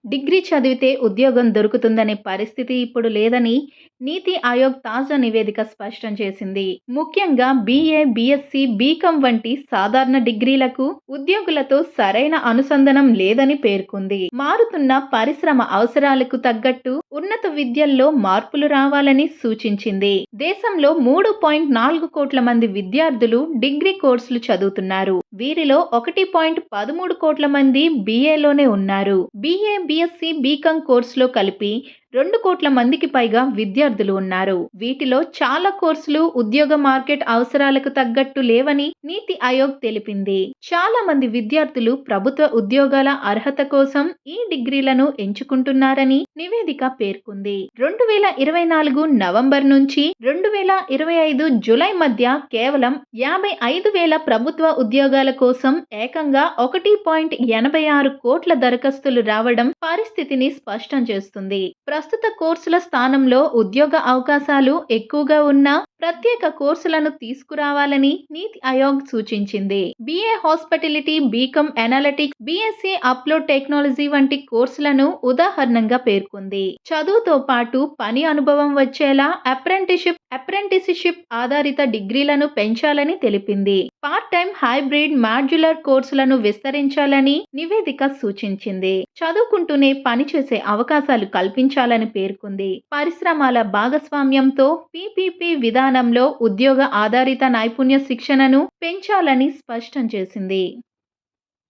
Degree చదివితే ఉద్యోగం దొరుకుతుందనే పరిస్థితి ఇప్పుడు లేదని నీతి ఆయోగ్ తాజా నివేదిక స్పష్టం చేసింది. ముఖ్యంగా బీఏ, బీఎస్సీ, బీకాం వంటి సాధారణ డిగ్రీలకు ఉద్యోగులతో సరైన అనుసంధానం లేదని పేర్కొంది. మారుతున్న పరిశ్రమ అవసరాలకు తగ్గట్టు ఉన్నత విద్యల్లో మార్పులు రావాలని సూచించింది. దేశంలో 3.4 కోట్ల మంది విద్యార్థులు డిగ్రీ కోర్సులు చదువుతున్నారు. వీరిలో 1.13 కోట్ల మంది బీఏలోనే ఉన్నారు. బీఏ, బీఎస్సీ, బీకాం కోర్సులో కలిపి 2 కోట్ల మందికి పైగా విద్యార్థులు ఉన్నారు. వీటిలో చాలా కోర్సులు ఉద్యోగ మార్కెట్ అవసరాలకు తగ్గట్టు లేవని నీతి ఆయోగ్ తెలిపింది. చాలా మంది విద్యార్థులు ప్రభుత్వ ఉద్యోగాల అర్హత కోసం ఈ డిగ్రీలను ఎంచుకుంటున్నారని నివేదిక పేర్కొంది. 2024 నవంబర్ నుంచి 2025 జూలై మధ్య కేవలం 55,000 ప్రభుత్వ ఉద్యోగాల కోసం ఏకంగా 1.86 కోట్ల దరఖాస్తులు రావడం పరిస్థితిని స్పష్టం చేస్తుంది. ప్రస్తుత కోర్సుల స్థానంలో ఉద్యోగ అవకాశాలు ఎక్కువగా ఉన్న ప్రత్యేక కోర్సులను తీసుకురావాలని నీతి ఆయోగ్ సూచించింది. BA hospitality, BCom analytics, BSc upload technology వంటి కోర్సులను ఉదాహరణంగా పేర్కొంది. చదువుతో పాటు పని అనుభవం వచ్చేలా అప్రెంటిస్షిప్ ఆధారిత డిగ్రీలను పెంచాలని తెలిపింది. పార్ట్ టైం, హైబ్రిడ్, మాడ్యులర్ కోర్సులను విస్తరించాలని నివేదిక సూచించింది. చదువుకుంటూనే పనిచేసే అవకాశాలు కల్పించాలని పేర్కొంది. పరిశ్రమల భాగస్వామ్యంతో పీపీపీ విధానంలో ఉద్యోగ ఆధారిత నైపుణ్య శిక్షణను పెంచాలని స్పష్టం చేసింది.